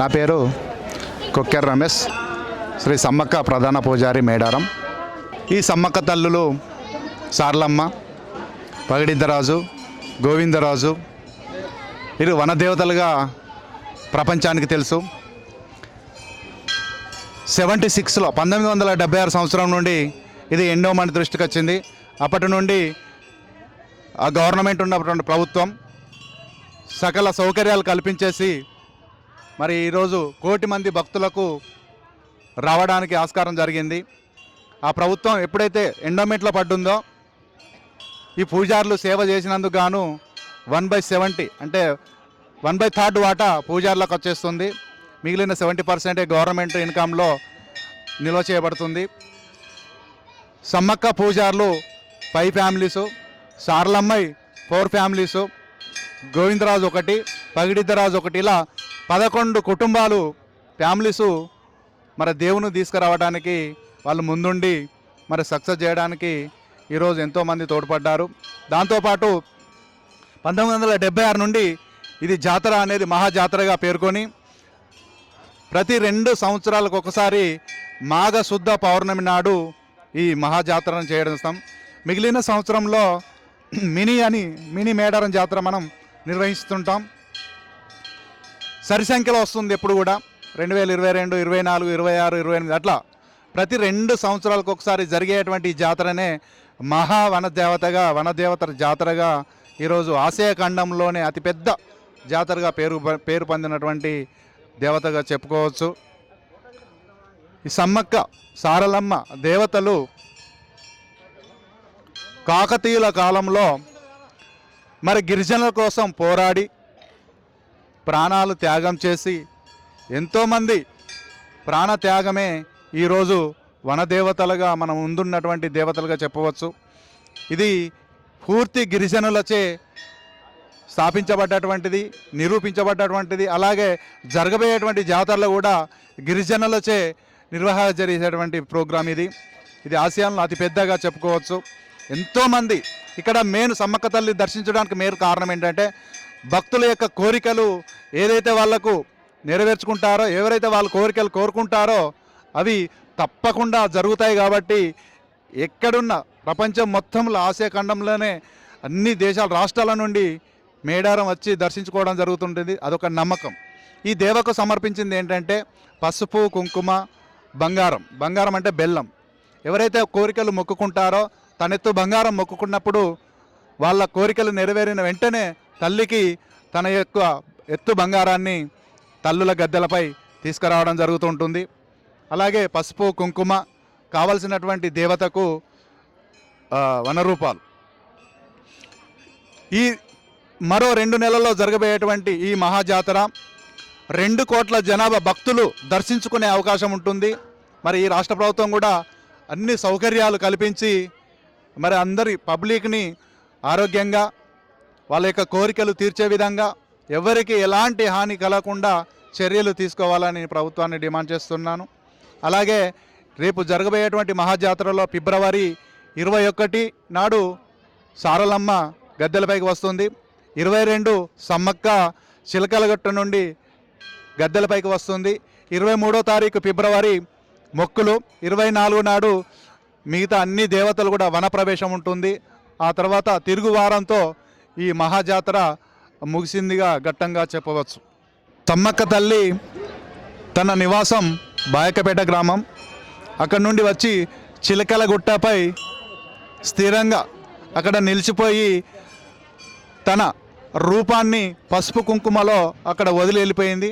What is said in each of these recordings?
నా పేరు కొక్కెర రమేష్, శ్రీ సమ్మక్క ప్రధాన పూజారి మేడారం. ఈ సమ్మక్క తల్లులు సార్లమ్మ, పగిడిద్దరాజు, గోవిందరాజు వీరు వనదేవతలుగా ప్రపంచానికి తెలుసు. 76లో 1976 సంవత్సరం నుండి ఇది ఎండోమెంట్ దృష్టికి వచ్చింది. అప్పటి నుండి ఆ గవర్నమెంట్ ఉన్నటువంటి ప్రభుత్వం సకల సౌకర్యాలు కల్పించేసి మరి ఈరోజు 1 కోటి మంది భక్తులకు రావడానికి ఆస్కారం జరిగింది. ఆ ప్రభుత్వం ఎప్పుడైతే ఎండోమెంట్లో పడ్డుందో ఈ పూజారులు సేవ చేసినందుకు గాను 1/70 అంటే 1/3 వాటా పూజారులకు వచ్చేస్తుంది. మిగిలిన 70% గవర్నమెంట్ ఇన్కంలో నిల్వ చేయబడుతుంది. సమ్మక్క పూజారులు 5 ఫ్యామిలీసు, సార్లమ్మై 4 ఫ్యామిలీసు, గోవిందరాజు 1, పగిడిద్దరాజు 1, ఇలా 11 కుటుంబాలు ఫ్యామిలీసు మరి దేవుని తీసుకురావడానికి వాళ్ళు ముందుండి మరి సక్సెస్ చేయడానికి ఈరోజు ఎంతోమంది తోడ్పడ్డారు. దాంతోపాటు 1976 నుండి ఇది జాతర అనేది మహాజాతరగా పేర్కొని ప్రతి 2 సంవత్సరాలకు ఒకసారి మాఘ శుద్ధ పౌర్ణమి నాడు ఈ మహాజాతరను చేయడం. మిగిలిన సంవత్సరంలో మినీ మేడారం జాతర మనం నిర్వహిస్తుంటాం. సరి సంఖ్యలో వస్తుంది ఎప్పుడు కూడా 2022, 24, 26, 28 అట్లా ప్రతి 2 సంవత్సరాలకు ఒకసారి జరిగేటువంటి ఈ జాతరనే వనదేవత జాతరగా ఈరోజు ఆసియా ఖండంలోనే అతిపెద్ద జాతరగా పేరు పొందినటువంటి దేవతగా చెప్పుకోవచ్చు. ఈ సమ్మక్క సారలమ్మ దేవతలు కాకతీయుల కాలంలో మరి గిరిజనుల కోసం పోరాడి ప్రాణాలు త్యాగం చేసి ఎంతోమంది ప్రాణత్యాగమే ఈరోజు వనదేవతలుగా మనం ముందున్నటువంటి దేవతలుగా చెప్పవచ్చు. ఇది పూర్తి గిరిజనులచే స్థాపించబడ్డటువంటిది, నిరూపించబడ్డటువంటిది. అలాగే జరగబోయేటువంటి జాతరలో కూడా గిరిజనులచే నిర్వహణ జరిగేటువంటి ప్రోగ్రాం ఇది ఆసియాలో అతిపెద్దగా చెప్పుకోవచ్చు. ఎంతోమంది ఇక్కడ సమ్మక్క తల్లి దర్శించడానికి కారణం ఏంటంటే భక్తుల యొక్క కోరికలు ఏదైతే వాళ్లకు నెరవేర్చుకుంటారో, ఎవరైతే వాళ్ళ కోరికలు కోరుకుంటారో అవి తప్పకుండా జరుగుతాయి. కాబట్టి ఎక్కడున్న ప్రపంచం మొత్తంలో ఆసియా ఖండంలోనే అన్ని దేశాల రాష్ట్రాల నుండి మేడారం వచ్చి దర్శించుకోవడం జరుగుతుంటుంది. అదొక నమ్మకం. ఈ దేవకు సమర్పించింది ఏంటంటే పసుపు, కుంకుమ, బంగారం అంటే బెల్లం. ఎవరైతే కోరికలు మొక్కుకుంటారో తనెత్తు బంగారం మొక్కుకున్నప్పుడు వాళ్ళ కోరికలు నెరవేరిన వెంటనే తల్లికి తన యొక్క ఎత్తు బంగారాన్ని తల్లుల గద్దెలపై తీసుకురావడం జరుగుతుంటుంది. అలాగే పసుపు, కుంకుమ కావలసినటువంటి దేవతకు వనరూపాలు. ఈ మరో 2 నెలల్లో జరగబోయేటువంటి ఈ మహాజాతర 2 కోట్ల జనాభా భక్తులు దర్శించుకునే అవకాశం ఉంటుంది. మరి ఈ రాష్ట్ర ప్రభుత్వం కూడా అన్ని సౌకర్యాలు కల్పించి మరి అందరి పబ్లిక్ని ఆరోగ్యంగా వాళ్ళ యొక్క కోరికలు తీర్చే విధంగా ఎవరికి ఎలాంటి హాని కలగకుండా చర్యలు తీసుకోవాలని ప్రభుత్వాన్ని డిమాండ్ చేస్తున్నాను. అలాగే రేపు జరగబోయేటువంటి మహాజాతరలో ఫిబ్రవరి 21 నాడు సారలమ్మ గద్దెలపైకి వస్తుంది. 22 సమ్మక్క చిలకలగట్ట నుండి గద్దెలపైకి వస్తుంది. 23వ తారీఖు ఫిబ్రవరి మొక్కులు. 24 నాడు మిగతా అన్ని దేవతలు కూడా వనప్రవేశం ఉంటుంది. ఆ తర్వాత తిరుగు వారంతో ఈ మహాజాతర ముగిసిందిగా ఘట్టంగా చెప్పవచ్చు. సమ్మక్క తల్లి తన నివాసం బాయకపేట గ్రామం, అక్కడి నుండి వచ్చి చిలకలగుట్టపై స్థిరంగా అక్కడ నిలిచిపోయి తన రూపాన్ని పసుపు కుంకుమలో అక్కడ వదిలి వెళ్ళిపోయింది.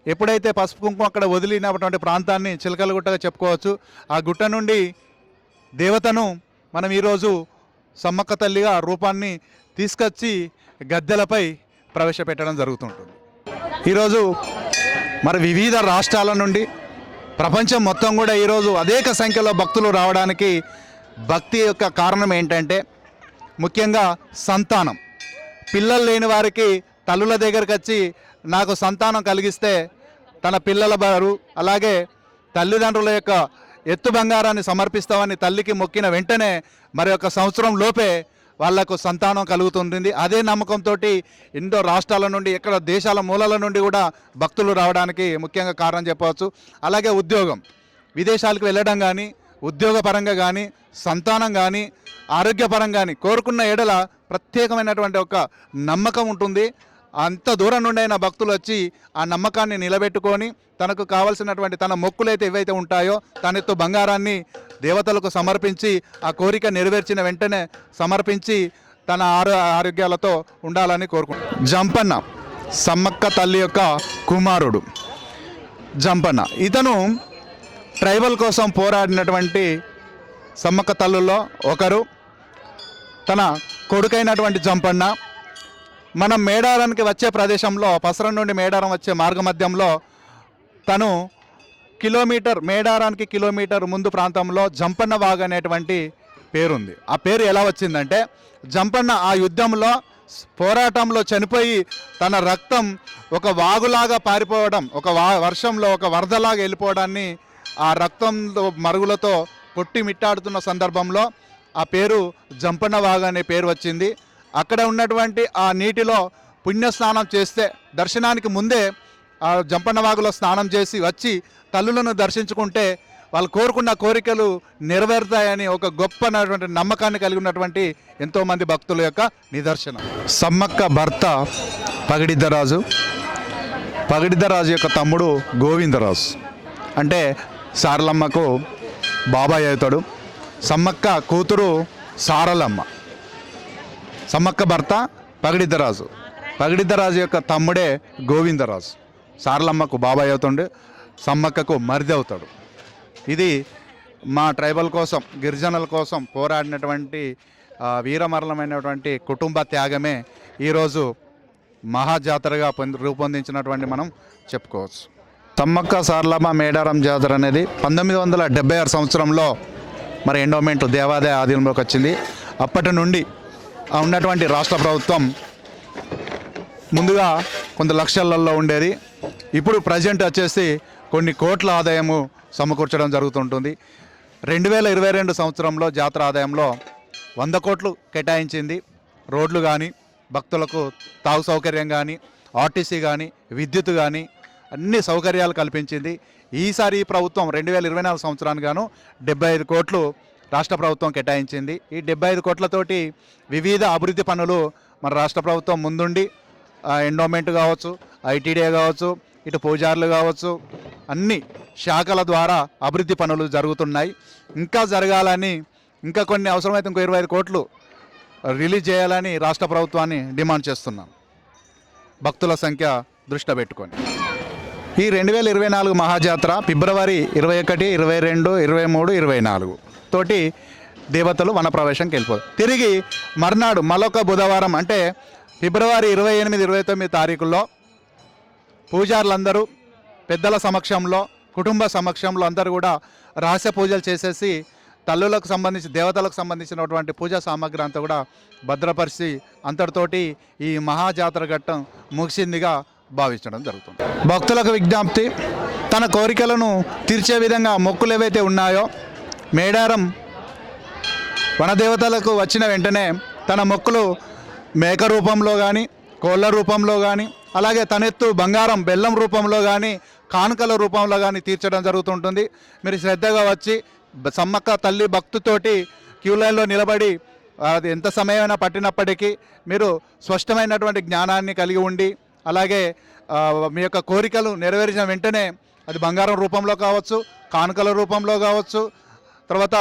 ఎప్పుడైతే పసుపు కుంకుమ అక్కడ వదిలినటువంటి ప్రాంతాన్ని చిలకలగుట్టగా చెప్పుకోవచ్చు. ఆ గుట్ట నుండి దేవతను మనం ఈరోజు సమ్మక్క తల్లిగా రూపాన్ని తీసుకొచ్చి గద్దెలపై ప్రవేశపెట్టడం జరుగుతుంటుంది. ఈరోజు మరి వివిధ రాష్ట్రాల నుండి ప్రపంచం మొత్తం కూడా ఈరోజు అనేక సంఖ్యలో భక్తులు రావడానికి భక్తి యొక్క కారణం ఏంటంటే ముఖ్యంగా సంతానం. పిల్లలు లేని వారికి తల్లుల దగ్గరికి వచ్చి నాకు సంతానం కలిగిస్తే తన పిల్లల బారు అలాగే తల్లిదండ్రుల యొక్క ఎత్తు బంగారాన్ని సమర్పిస్తామని తల్లికి మొక్కిన వెంటనే మరి 1 సంవత్సరం లోపే వాళ్లకు సంతానం కలుగుతుంటుంది. అదే నమ్మకంతో ఎన్నో రాష్ట్రాల నుండి ఎక్కడ దేశాల మూలాల నుండి కూడా భక్తులు రావడానికి ముఖ్యంగా కారణం చెప్పవచ్చు. అలాగే ఉద్యోగం, విదేశాలకు వెళ్ళడం కానీ, ఉద్యోగపరంగా కానీ, సంతానం కానీ, ఆరోగ్యపరంగా కానీ కోరుకున్న ఎడల ప్రత్యేకమైనటువంటి ఒక నమ్మకం ఉంటుంది. అంత దూరం నుండి అయిన భక్తులు వచ్చి ఆ నమ్మకాన్ని నిలబెట్టుకొని తనకు కావలసినటువంటి తన మొక్కులైతే ఏవైతే ఉంటాయో తన ఎత్తు బంగారాన్ని దేవతలకు సమర్పించి ఆ కోరిక నెరవేర్చిన వెంటనే సమర్పించి తన ఆరోగ్యాలతో ఉండాలని కోరుకుంటారు. జంపన్న సమ్మక్క తల్లి యొక్క కుమారుడు జంపన్న. ఇతను ట్రైబల్ కోసం పోరాడినటువంటి సమ్మక్క తల్లుల్లో ఒకరు. తన కొడుకైనటువంటి జంపన్న మనం మేడారానికి వచ్చే ప్రదేశంలో, పసరం నుండి మేడారం వచ్చే మార్గ మధ్యంలో తను మేడారానికి కిలోమీటర్ ముందు ప్రాంతంలో జంపన్న వాగు అనేటువంటి పేరుంది. ఆ పేరు ఎలా వచ్చిందంటే, జంపన్న ఆ యుద్ధంలో పోరాటంలో చనిపోయి తన రక్తం ఒక వాగులాగా పారిపోవడం, ఒక వర్షంలో ఒక వరదలాగా వెళ్ళిపోవడాన్ని ఆ రక్తంలో మరుగులతో కొట్టి మిట్టాడుతున్న సందర్భంలో ఆ పేరు జంపన్న వాగు అనే పేరు వచ్చింది. అక్కడ ఉన్నటువంటి ఆ నీటిలో పుణ్యస్నానం చేస్తే, దర్శనానికి ముందే ఆ జంపన్న వాగులో స్నానం చేసి వచ్చి తల్లులను దర్శించుకుంటే వాళ్ళు కోరుకున్న కోరికలు నెరవేరుతాయని ఒక గొప్పనటువంటి నమ్మకాన్ని కలిగి ఉన్నటువంటి ఎంతోమంది భక్తుల యొక్క నిదర్శనం. సమ్మక్క భర్త పగిడిద్దరాజు, పగిడిద్దరాజు యొక్క తమ్ముడు గోవిందరాజు. అంటే సారలమ్మకు బాబాయ్ అవుతాడు. సమ్మక్క కూతురు సారలమ్మ. సమ్మక్క భర్త పగిడిద్దరాజు, పగిడిద్దరాజు యొక్క తమ్ముడే గోవిందరాజు. సారలమ్మకు బాబాయ్ అవుతుండే, సమ్మక్కకు మరిది అవుతాడు. ఇది మా ట్రైబల్ కోసం, గిరిజనుల కోసం పోరాడినటువంటి వీరమరణమైనటువంటి కుటుంబ త్యాగమే ఈరోజు మహాజాతరగా రూపొందించినటువంటి మనం చెప్పుకోవచ్చు. సమ్మక్క సారలమ్మ మేడారం జాతర అనేది 1976 సంవత్సరంలో మరి ఎండోమెంట్ దేవాదాయ ఆధీనంలోకి వచ్చింది. అప్పటి నుండి ఉన్నటువంటి రాష్ట్ర ప్రభుత్వం ముందుగా కొంత లక్షలలో ఉండేది. ఇప్పుడు ప్రజెంట్ వచ్చేసి కొన్ని కోట్ల ఆదాయము సమకూర్చడం జరుగుతుంటుంది. 2022 సంవత్సరంలో జాతర ఆదాయంలో 100 కోట్లు కేటాయించింది. రోడ్లు కానీ, భక్తులకు తాగు సౌకర్యం కానీ, ఆర్టీసీ కానీ, విద్యుత్ కానీ అన్ని సౌకర్యాలు కల్పించింది. ఈసారి ఈ ప్రభుత్వం 2024 సంవత్సరానికి గాను 75 కోట్లు రాష్ట్ర ప్రభుత్వం కేటాయించింది. ఈ 75 కోట్లతోటి వివిధ అభివృద్ధి పనులు మన రాష్ట్ర ప్రభుత్వం ముందుండి ఎండోమెంట్ కావచ్చు, ఐటీడీఏ కావచ్చు, ఇటు పూజారులు కావచ్చు, అన్ని శాఖల ద్వారా అభివృద్ధి పనులు జరుగుతున్నాయి. ఇంకా జరగాలని, ఇంకా కొన్ని అవసరమైతే ఇంకో 25 కోట్లు రిలీజ్ చేయాలని రాష్ట్ర ప్రభుత్వాన్ని డిమాండ్ చేస్తున్నాం, భక్తుల సంఖ్య దృష్టిలో పెట్టుకొని. ఈ 2024 మహాజాతర ఫిబ్రవరి 21, 22, 23, 24 తోటి దేవతలు వనప్రవేశంకి వెళ్ళిపోతారు. తిరిగి మర్నాడు మరొక బుధవారం అంటే ఫిబ్రవరి 28, 29 తారీఖుల్లో పూజారులందరూ పెద్దల సమక్షంలో, కుటుంబ సమక్షంలో అందరూ కూడా రహస్య పూజలు చేసేసి తల్లులకు సంబంధించి, దేవతలకు సంబంధించినటువంటి పూజా సామాగ్రి అంతా కూడా భద్రపరిచి అంతటితోటి ఈ మహాజాతర ఘట్టం ముగిసిందిగా భావించడం జరుగుతుంది. భక్తులకు విజ్ఞప్తి, తన కోరికలను తీర్చే విధంగా మొక్కులు ఏవైతే ఉన్నాయో మేడారం వనదేవతలకు వచ్చిన వెంటనే తన మొక్కులు మేక రూపంలో కానీ, కోళ్ళ రూపంలో కానీ, అలాగే తనెత్తు బంగారం బెల్లం రూపంలో కానీ, కానుకల రూపంలో కానీ తీర్చడం జరుగుతుంటుంది. మీరు శ్రద్ధగా వచ్చి సమ్మక్క తల్లి భక్తితోటి క్యూ లైన్లో నిలబడి అది ఎంత సమయమైనా పట్టినప్పటికీ మీరు స్పష్టమైనటువంటి జ్ఞానాన్ని కలిగి ఉండి, అలాగే మీ యొక్క కోరికలు నెరవేర్చిన వెంటనే అది బంగారం రూపంలో కావచ్చు, కానుకల రూపంలో కావచ్చు, తర్వాత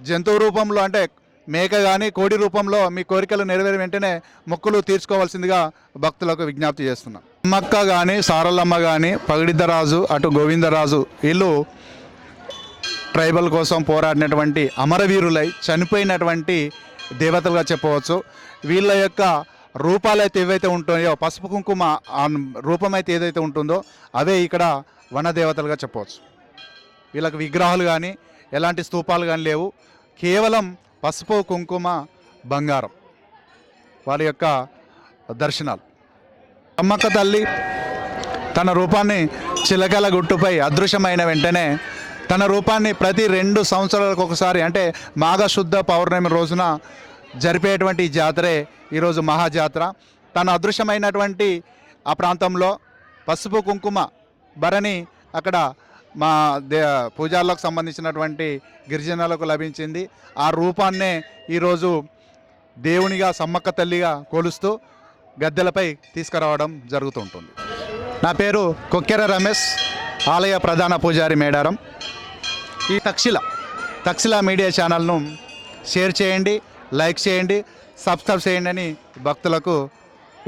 జంతువు రూపంలో అంటే మేక కానీ, కోడి రూపంలో మీ కోరికలు నెరవేరిన వెంటనే మొక్కులు తీర్చుకోవాల్సిందిగా భక్తులకు విజ్ఞప్తి చేస్తున్నాం. సమ్మక్క కానీ, సారలమ్మ కానీ, పగిడిద్దరాజు, అటు గోవిందరాజు వీళ్ళు ట్రైబల్ కోసం పోరాడినటువంటి అమరవీరులై చనిపోయినటువంటి దేవతలుగా చెప్పవచ్చు. వీళ్ళ యొక్క రూపాలైతే ఏవైతే ఉంటాయో, పసుపు కుంకుమ రూపం అయితే ఏదైతే ఉంటుందో అవే ఇక్కడ వనదేవతలుగా చెప్పవచ్చు. వీళ్ళకి విగ్రహాలు కానీ, ఎలాంటి స్తూపాలు కానీ లేవు. కేవలం పసుపు కుంకుమ బంగారం వారి యొక్క దర్శనాలు. సమ్మక్క తల్లి తన రూపాన్ని చిలకల గుట్టుపై అదృశ్యమైన వెంటనే తన రూపాన్ని ప్రతి 2 సంవత్సరాలకు ఒకసారి అంటే మాఘశుద్ధ పౌర్ణమి రోజున జరిపేటువంటి ఈ జాతరే ఈరోజు మహాజాతర. తన అదృశ్యమైనటువంటి ఆ ప్రాంతంలో పసుపు కుంకుమ భరణి అక్కడ మా పూజార్లకు సంబంధించినటువంటి గిరిజనులకు లభించింది. ఆ రూపాన్నే ఈరోజు దేవునిగా సమ్మక్క తల్లిగా కొలుస్తూ గద్దెలపై తీసుకురావడం జరుగుతుంటుంది. నా పేరు కొక్కెర రమేష్, ఆలయ ప్రధాన పూజారి మేడారం. ఈ తక్షిల మీడియా ఛానల్ను షేర్ చేయండి, లైక్ చేయండి, సబ్స్క్రైబ్ చేయండి అని భక్తులకు